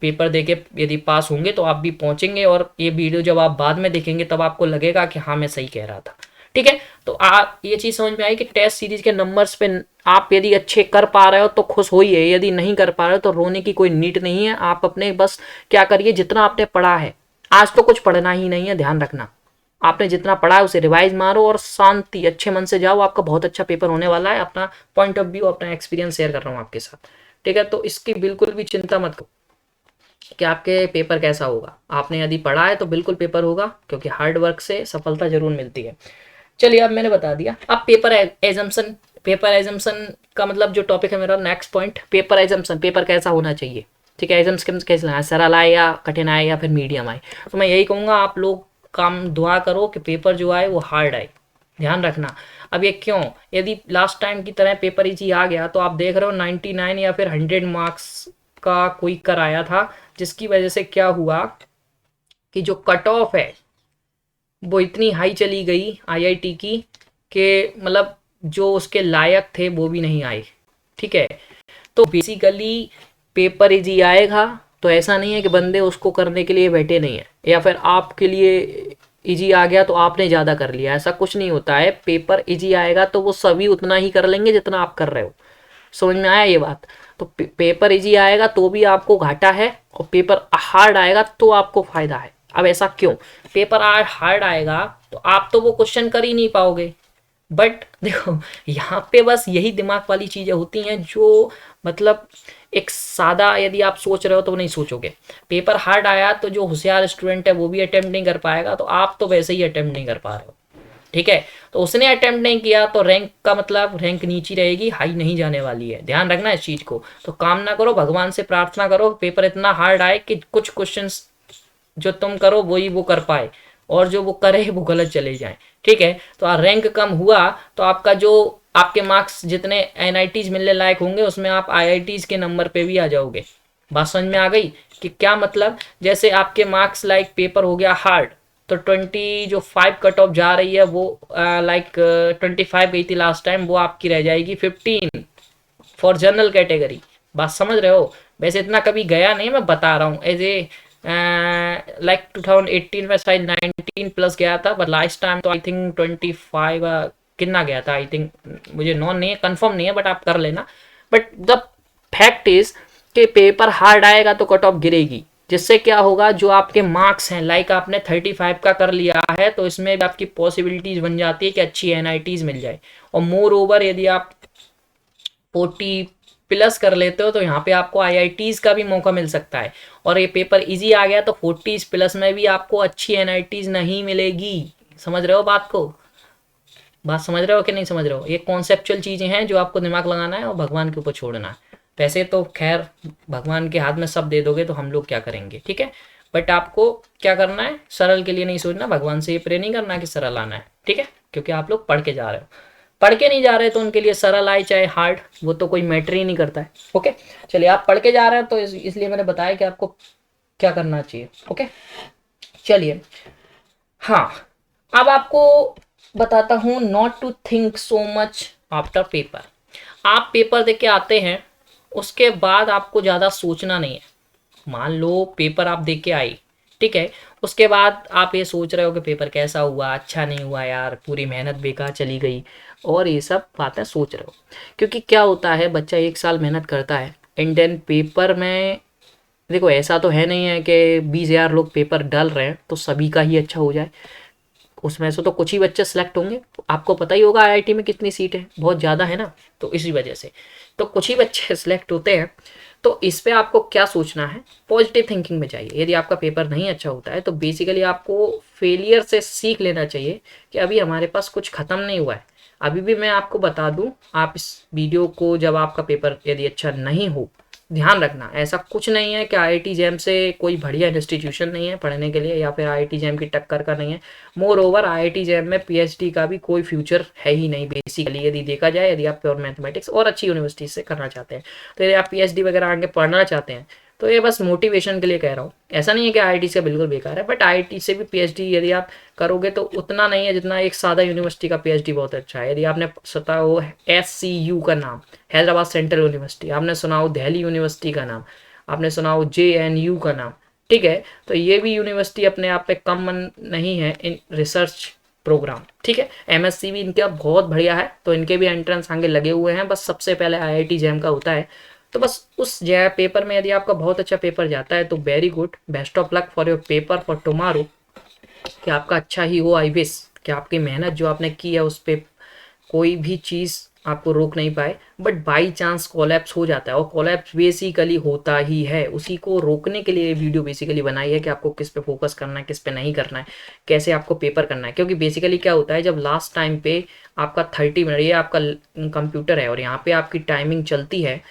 पेपर देके यदि पास होंगे तो आप भी पहुंचेंगे, और ये वीडियो जब आप बाद में देखेंगे तब आपको लगेगा कि हाँ मैं सही कह रहा था, ठीक है, तो आप ये चीज़ समझ में आई कि टेस्ट सीरीज के नंबर्स पे आप यदि अच्छे कर पा रहे हो तो खुश होइए, यदि नहीं कर पा रहे हो तो रोने की कोई नीड नहीं है। आप अपने बस क्या करिए, जितना आपने पढ़ा है, आज तो कुछ पढ़ना ही नहीं है, ध्यान रखना। आपने जितना पढ़ा है उसे रिवाइज मारो और शांति अच्छे मन से जाओ, आपका बहुत अच्छा पेपर होने वाला है। अपना पॉइंट ऑफ व्यू, अपना एक्सपीरियंस शेयर कर रहा हूँ आपके साथ, ठीक है। तो इसकी बिल्कुल भी चिंता मत करो कि आपके पेपर कैसा होगा। आपने यदि पढ़ा है तो बिल्कुल पेपर होगा, क्योंकि हार्ड वर्क से सफलता जरूर मिलती है। चलिए, अब मैंने बता दिया। अब पेपर एजम्पशन, पेपर एजम्पशन का मतलब जो टॉपिक है मेरा next point, paper assumption, paper कैसा होना चाहिए, ठीक है। एजम्पशन कैसे लाए, सरल आए या कठिन आए या फिर मीडियम आए। तो मैं यही कहूँगा, आप लोग काम दुआ करो कि पेपर जो आए वो हार्ड आए, ध्यान रखना। अब ये क्यों, यदि लास्ट टाइम की तरह पेपर इजी आ गया तो आप देख रहे हो 99 या फिर 100 मार्क्स का कोई कराया था, जिसकी वजह से क्या हुआ कि जो कट ऑफ है वो इतनी हाई चली गई आईआईटी की कि मतलब जो उसके लायक थे वो भी नहीं आए, ठीक है। तो बेसिकली पेपर इजी आएगा तो ऐसा नहीं है कि बंदे उसको करने के लिए बैठे नहीं है, या फिर आपके लिए इजी आ गया तो आपने ज़्यादा कर लिया, ऐसा कुछ नहीं होता है। पेपर इजी आएगा तो वो सभी उतना ही कर लेंगे जितना आप कर रहे हो। समझ में आया ये बात। तो पेपर इजी आएगा तो भी आपको घाटा है, और पेपर हार्ड आएगा तो आपको फायदा है। अब ऐसा क्यों, पेपर हार्ड आएगा तो आप तो वो क्वेश्चन कर ही नहीं पाओगे। बट देखो, यहाँ पे बस यही दिमाग वाली चीज़ें होती हैं जो मतलब एक सादा यदि आप सोच रहे हो तो नहीं सोचोगे। पेपर हार्ड आया तो जो होशियार स्टूडेंट है वो भी अटेम्प्ट नहीं कर पाएगा, तो आप तो वैसे ही अटेम्प्ट नहीं कर पा रहे हो, ठीक है। तो उसने अटेम्प्ट नहीं किया तो रैंक का मतलब रैंक नीची रहेगी, हाई नहीं जाने वाली है, ध्यान रखना इस चीज़ को। तो कामना करो, भगवान से प्रार्थना करो पेपर इतना हार्ड आए कि कुछ क्वेश्चंस जो तुम करो वही वो कर पाए, और जो वो करे वो गलत चले जाए, ठीक है। तो रैंक कम हुआ तो आपका जो आपके मार्क्स जितने एनआईटीज मिलने लायक होंगे उसमें आप आईआईटीज के नंबर पे भी आ जाओगे। बात समझ में आ गई कि क्या मतलब, जैसे आपके मार्क्स लाइक पेपर हो गया हार्ड, तो 20 जो 5 कट ऑफ जा रही है वो लाइक 25 गई थी लास्ट टाइम, वो आपकी रह जाएगी 15 फॉर जनरल कैटेगरी। बात समझ रहे हो। वैसे इतना कभी गया नहीं, मैं बता रहा हूँ एज ए लाइक 2018 में शायद 19 प्लस गया था, बट लास्ट टाइम तो आई थिंक 25 कितना गया था, आई थिंक मुझे नॉन नहीं है, कंफर्म नहीं है, बट आप कर लेना। बट द फैक्ट इज कि पेपर हार्ड आएगा तो कट ऑफ गिरेगी, जिससे क्या होगा, जो आपके मार्क्स हैं लाइक आपने 35 का कर लिया है तो इसमें भी आपकी पॉसिबिलिटीज बन जाती है कि अच्छी एनआईटीज मिल जाए। और मोर ओवर यदि आप 40 प्लस कर लेते हो तो यहाँ पे आपको आईआईटीज का भी मौका मिल सकता है। और ये पेपर इजी आ गया तो 40 प्लस में भी आपको अच्छी एनआईटीज नहीं मिलेगी। समझ रहे हो बात को, बात समझ रहे हो कि नहीं समझ रहे हो। ये कॉन्सेप्चुअल चीज़ें हैं जो आपको दिमाग लगाना है और भगवान के ऊपर छोड़ना है। वैसे तो खैर भगवान के हाथ में सब दे दोगे तो हम लोग क्या करेंगे, ठीक है। बट आपको क्या करना है, सरल के लिए नहीं सोचना, भगवान से ये प्रे नहीं करना कि सरल आना है, ठीक है। क्योंकि आप लोग पढ़ के जा रहे हो, पढ़ के नहीं जा रहे तो उनके लिए सरल आए चाहे हार्ड वो तो कोई मैटर ही नहीं करता है, ओके। चलिए, आप पढ़ के जा रहे हैं तो इसलिए मैंने बताया कि आपको क्या करना चाहिए, ओके। चलिए, हाँ, अब आपको बताता हूँ not to think so much after paper. आप पेपर दे के आते हैं, उसके बाद आपको ज़्यादा सोचना नहीं है। मान लो पेपर आप दे के आई, ठीक है, उसके बाद आप ये सोच रहे हो कि पेपर कैसा हुआ, अच्छा नहीं हुआ यार, पूरी मेहनत बेकार चली गई, और ये सब बातें सोच रहे हो। क्योंकि क्या होता है, बच्चा 1 साल मेहनत करता है एंड देन पेपर में, देखो ऐसा तो है नहीं है कि 20,000 लोग पेपर डाल रहे हैं तो सभी का ही अच्छा हो जाए। उसमें से तो कुछ ही बच्चे सेलेक्ट होंगे। आपको पता ही होगा आईआईटी में कितनी सीट है, बहुत ज़्यादा है ना, तो इसी वजह से तो कुछ ही बच्चे सेलेक्ट होते हैं। तो इस पे आपको क्या सोचना है, पॉजिटिव थिंकिंग में चाहिए। यदि आपका पेपर नहीं अच्छा होता है तो बेसिकली आपको फेलियर से सीख लेना चाहिए कि अभी हमारे पास कुछ ख़त्म नहीं हुआ है। अभी भी मैं आपको बता दूं, आप इस वीडियो को जब आपका पेपर यदि अच्छा नहीं हो, ध्यान रखना ऐसा कुछ नहीं है कि आईआईटी जैम से कोई बढ़िया इंस्टीट्यूशन नहीं है पढ़ने के लिए, या फिर आईआईटी जैम की टक्कर का नहीं है। मोर ओवर आईआईटी जैम में पीएचडी का भी कोई फ्यूचर है ही नहीं बेसिकली, यदि देखा जाए। यदि आप प्योर मैथमेटिक्स और अच्छी यूनिवर्सिटी से करना चाहते हैं, तो यदि आप पीएचडी वगैरह आगे पढ़ना चाहते हैं तो ये बस मोटिवेशन के लिए कह रहा हूँ। ऐसा नहीं है कि आईआईटी से बिल्कुल बेकार है, बट आईआईटी से भी पीएचडी यदि आप करोगे तो उतना नहीं है जितना एक सादा यूनिवर्सिटी का पीएचडी बहुत अच्छा है। यदि आपने सुना हो एससीयू का नाम, हैदराबाद सेंट्रल यूनिवर्सिटी, आपने सुना हो दिल्ली यूनिवर्सिटी का नाम, आपने सुना हो जेएनयू का नाम, ठीक है। तो ये भी यूनिवर्सिटी अपने आप पे कम नहीं है इन रिसर्च प्रोग्राम, ठीक है। एमएससी भी इनका बहुत बढ़िया है, तो इनके भी एंट्रेंस आगे लगे हुए हैं, बस सबसे पहले आईआईटी जैम का होता है। तो बस उस पेपर में यदि आपका बहुत अच्छा पेपर जाता है तो very good, best of luck for your paper for tomorrow, कि आपका अच्छा ही हो। आई विश कि आपकी मेहनत जो आपने की है उस पर कोई भी चीज़ आपको रोक नहीं पाए। बट बाई चांस कोलैप्स हो जाता है, और कोलैप्स बेसिकली होता ही है, उसी को रोकने के लिए ये वीडियो बेसिकली बनाई है कि आपको किस पे फोकस करना है, किस पे नहीं करना है, कैसे आपको पेपर करना है। क्योंकि बेसिकली क्या होता है, जब लास्ट टाइम पे आपका 30 मिनट, ये आपका कंप्यूटर है और यहाँ पे आपकी टाइमिंग चलती है,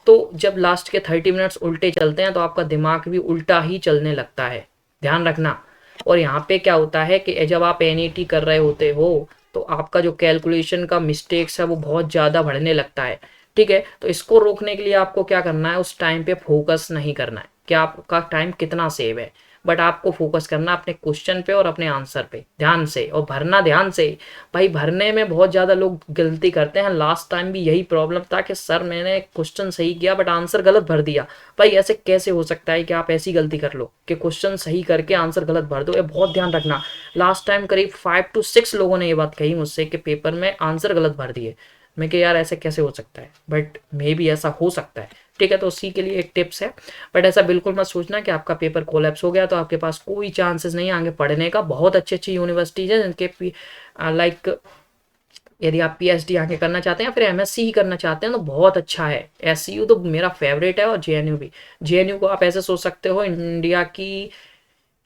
तो जब लास्ट के 30 मिनट्स उल्टे चलते हैं तो आपका दिमाग भी उल्टा ही चलने लगता है, ध्यान रखना। और यहाँ पे क्या होता है कि जब आप एनईटी कर रहे होते हो तो आपका जो कैलकुलेशन का मिस्टेक्स है वो बहुत ज़्यादा बढ़ने लगता है, ठीक है। तो इसको रोकने के लिए आपको क्या करना है, उस टाइम पे फोकस नहीं करना है कि आपका टाइम कितना सेव है, बट आपको फोकस करना अपने क्वेश्चन पे और अपने आंसर पे ध्यान से, और भरना ध्यान से। भाई भरने में बहुत ज़्यादा लोग गलती करते हैं, लास्ट टाइम भी यही प्रॉब्लम था कि सर मैंने क्वेश्चन सही किया बट आंसर गलत भर दिया। भाई ऐसे कैसे हो सकता है कि आप ऐसी गलती कर लो कि क्वेश्चन सही करके आंसर गलत भर दो, ये बहुत ध्यान रखना। लास्ट टाइम करीब 5 to 6 लोगों ने ये बात कही मुझसे कि पेपर में आंसर गलत भर दिए। मैं कि यार ऐसे कैसे हो सकता है, बट मे बी ऐसा हो सकता है, ठीक है। तो उसी के लिए एक टिप्स है, बट ऐसा बिल्कुल मत सोचना कि आपका पेपर कोलैप्स हो गया तो आपके पास कोई चांसेस नहीं आगे पढ़ने का। बहुत अच्छी अच्छी यूनिवर्सिटीज़ हैं जिनके लाइक यदि आप पीएचडी आगे करना चाहते हैं या फिर एमएससी ही करना चाहते हैं तो बहुत अच्छा है। एससीयू तो मेरा फेवरेट है, और जेएनयू भी। जेएनयू को आप ऐसे सोच सकते हो, इंडिया की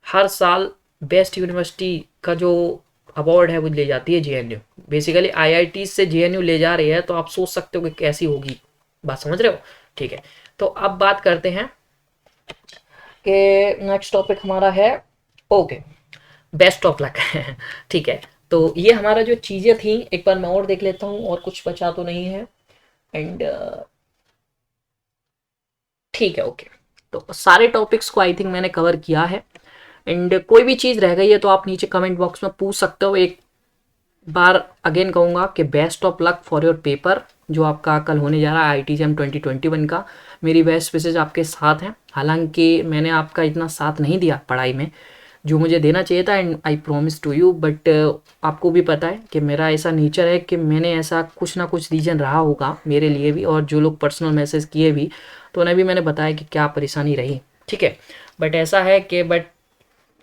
हर साल बेस्ट यूनिवर्सिटी का जो अवार्ड है वो ले जाती है जेएनयू। बेसिकली आईआईटी से जेएनयू ले जा रही है, तो आप सोच सकते हो कि कैसी होगी, बात समझ रहे हो, ठीक है। तो अब बात करते हैं कि नेक्स्ट टॉपिक हमारा है, ओके, बेस्ट ऑफ लक ठीक है। तो ये हमारा जो चीज़ें थी, एक बार मैं और देख लेता हूँ और कुछ बचा तो नहीं है। एंड ठीक है, ओके। तो सारे टॉपिक्स को आई थिंक मैंने कवर किया है। एंड कोई भी चीज़ रह गई है तो आप नीचे कमेंट बॉक्स में पूछ सकते हो। एक बार अगेन कहूँगा कि best of luck for your paper जो आपका कल होने जा रहा है आईआईटी जैम 2021 का। मेरी बेस्ट विशेज आपके साथ हैं, हालांकि मैंने आपका इतना साथ नहीं दिया पढ़ाई में जो मुझे देना चाहिए था, and I promise to you. But आपको भी पता है कि मेरा ऐसा नेचर है कि मैंने ऐसा कुछ ना कुछ रीज़न रहा होगा मेरे लिए भी, और जो लोग पर्सनल मैसेज किए भी तो उन्हें भी मैंने बताया कि क्या परेशानी रही, ठीक है। बट ऐसा है कि बट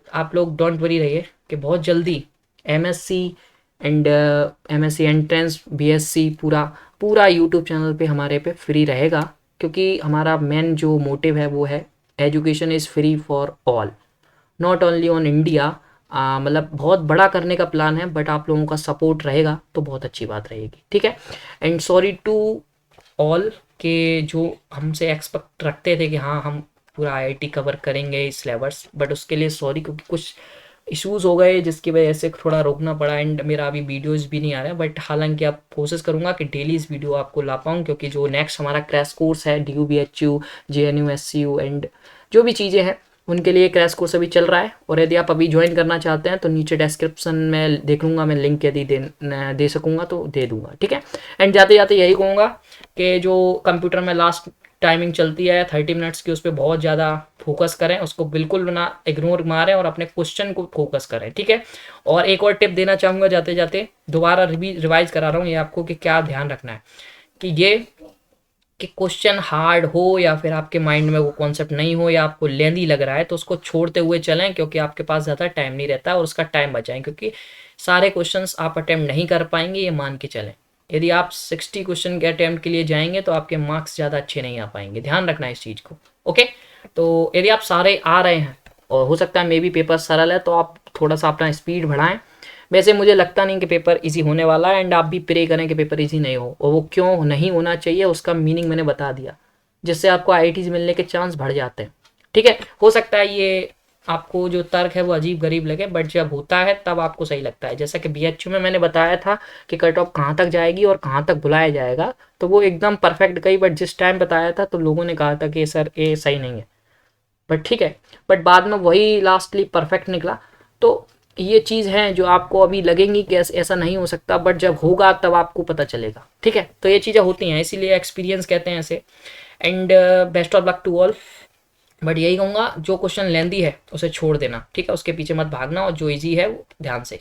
आप लोग डोंट वरी रहिए कि बहुत जल्दी MSc and MSc entrance BSc पूरा पूरा यूट्यूब चैनल पे हमारे पे फ्री रहेगा, क्योंकि हमारा मेन जो मोटिव है वो है education is free for all, not only on India. मतलब बहुत बड़ा करने का प्लान है, बट आप लोगों का सपोर्ट रहेगा तो बहुत अच्छी बात रहेगी, ठीक है। एंड सॉरी टू ऑल के जो हमसे एक्सपेक्ट रखते थे कि हाँ हम पूरा आईआईटी कवर करेंगे इस सिलेबस, बट उसके लिए सॉरी, क्योंकि कुछ इश्यूज़ हो गए जिसकी वजह से थोड़ा रोकना पड़ा, एंड मेरा अभी वीडियोज़ भी नहीं आ रहा है। बट हालांकि आप कोशिश करूँगा कि डेली इस वीडियो आपको ला पाऊँ, क्योंकि जो नेक्स्ट हमारा क्रैश कोर्स है DUBHU JNU SCU एंड जो भी चीज़ें हैं उनके लिए क्रैश कोर्स अभी चल रहा है। और यदि आप अभी ज्वाइन करना चाहते हैं तो नीचे डिस्क्रिप्शन में देख लूँगा मैं लिंक, यदि दे सकूँगा तो दे दूँगा, ठीक है। एंड जाते जाते यही कहूँगा कि जो कंप्यूटर में लास्ट टाइमिंग चलती है 30 मिनट्स की, उस पर बहुत ज़्यादा फोकस करें, उसको बिल्कुल ना इग्नोर मारें और अपने क्वेश्चन को फोकस करें, ठीक है। और एक और टिप देना चाहूँगा जाते जाते, दोबारा रिवाइज करा रहा हूँ ये आपको कि क्या ध्यान रखना है, कि ये कि क्वेश्चन हार्ड हो या फिर आपके माइंड में वो कॉन्सेप्ट नहीं हो या आपको लेंदी लग रहा है तो उसको छोड़ते हुए चलें, क्योंकि आपके पास ज़्यादा टाइम नहीं रहता, और उसका टाइम बचाएं, क्योंकि सारे क्वेश्चंस आप अटेम्प्ट नहीं कर पाएंगे, ये मान के चलें। यदि आप 60 क्वेश्चन के अटेम्प्ट के लिए जाएंगे तो आपके मार्क्स ज़्यादा अच्छे नहीं आ पाएंगे, ध्यान रखना इस चीज़ को, ओके। तो यदि आप सारे आ रहे हैं और हो सकता है मे बी पेपर सरल है तो आप थोड़ा सा अपना स्पीड बढ़ाएं। वैसे मुझे लगता नहीं कि पेपर इजी होने वाला है, एंड आप भी प्रे करें कि पेपर इजी नहीं हो, और वो क्यों नहीं होना चाहिए उसका मीनिंग मैंने बता दिया, जिससे आपको आईआईटीज मिलने के चांस बढ़ जाते हैं, ठीक है। हो सकता है ये आपको जो तर्क है वो अजीब गरीब लगे, बट जब होता है तब आपको सही लगता है। जैसा कि बीएचयू में मैंने बताया था कि कट ऑफ कहाँ तक जाएगी और कहाँ तक बुलाया जाएगा, तो वो एकदम परफेक्ट गई, बट जिस टाइम बताया था तो लोगों ने कहा था कि सर ये सही नहीं है, बट ठीक है। बट बाद में वही लास्टली परफेक्ट निकला। तो ये चीज़ है जो आपको अभी लगेंगी कि ऐसा नहीं हो सकता, बट जब होगा तब आपको पता चलेगा, ठीक है। तो ये चीज़ें होती हैं, इसीलिए एक्सपीरियंस कहते हैं ऐसे। And best of luck to all. But यही कहूँगा, जो क्वेश्चन लेंदी है उसे छोड़ देना, ठीक है, उसके पीछे मत भागना, और जो इजी है वो ध्यान से।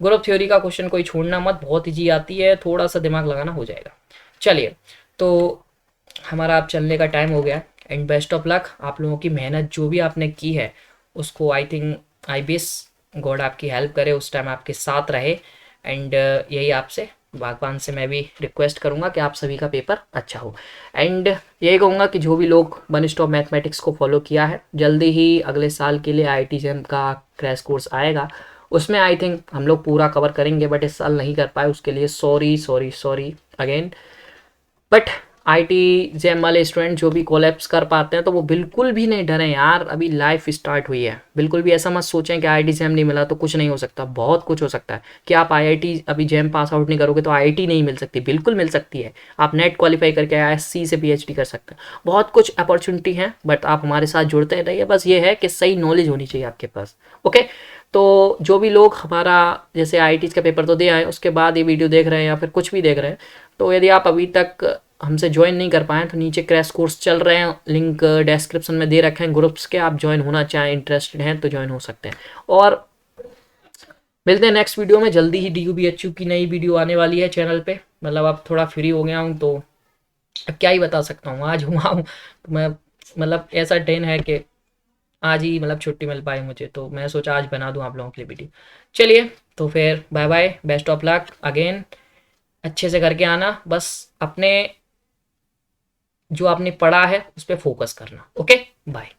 ग्रुप थ्योरी का क्वेश्चन कोई छोड़ना मत, बहुत इजी आती है, थोड़ा सा दिमाग लगाना हो जाएगा। चलिए, तो हमारा अब चलने का टाइम हो गया, एंड बेस्ट ऑफ लक। आप लोगों की मेहनत जो भी आपने की है उसको I think, I wish God आपकी हेल्प करे, उस टाइम आपके साथ रहे। एंड यही आपसे, भगवान से मैं भी रिक्वेस्ट करूँगा कि आप सभी का पेपर अच्छा हो। एंड यही कहूँगा कि जो भी लोग वन स्टॉप मैथमेटिक्स को फॉलो किया है, जल्दी ही अगले साल के लिए IIT JAM का क्रैश कोर्स आएगा, उसमें आई थिंक हम लोग पूरा कवर करेंगे, बट इस साल नहीं कर पाए, उसके लिए sorry sorry sorry again. But IIT JAM वाले स्टूडेंट जो भी कोलैप्स कर पाते हैं तो वो बिल्कुल भी नहीं डरें यार, अभी लाइफ स्टार्ट हुई है। बिल्कुल भी ऐसा मत सोचें कि IIT JAM नहीं मिला तो कुछ नहीं हो सकता, बहुत कुछ हो सकता है। कि आप IIT अभी JAM पास आउट नहीं करोगे तो IIT नहीं मिल सकती, बिल्कुल मिल सकती है। आप नेट क्वालिफाई करके IISc से PhD कर सकते हैं, बहुत कुछ अपॉर्चुनिटी है। बट आप हमारे साथ जुड़ते रहिए, बस ये है कि सही नॉलेज होनी चाहिए आपके पास। ओके, तो जो भी लोग हमारा जैसे IIT का पेपर तो दे आए, उसके बाद ये वीडियो देख रहे हैं या फिर कुछ भी देख रहे हैं, तो यदि आप अभी तक हमसे ज्वाइन नहीं कर पाए तो नीचे क्रैश कोर्स चल रहे हैं, लिंक डिस्क्रिप्शन में दे रखे हैं ग्रुप्स के, आप ज्वाइन होना चाहें, इंटरेस्टेड हैं तो ज्वाइन हो सकते हैं। और मिलते हैं नेक्स्ट वीडियो में, जल्दी ही DUBHU की नई वीडियो आने वाली है चैनल पे। मतलब अब थोड़ा फ्री हो गया हूँ तो अब क्या ही बता सकता हूँ, आज हुआ हूँ तो मैं, मतलब ऐसा ट्रेन है कि आज ही मतलब छुट्टी मिल पाई मुझे, तो मैं सोचा आज बना दूँ आप लोगों के लिए वीडियो। चलिए, तो फिर bye bye, best of luck again, अच्छे से करके आना, बस अपने जो आपने पढ़ा है उस पर फोकस करना। Okay, bye.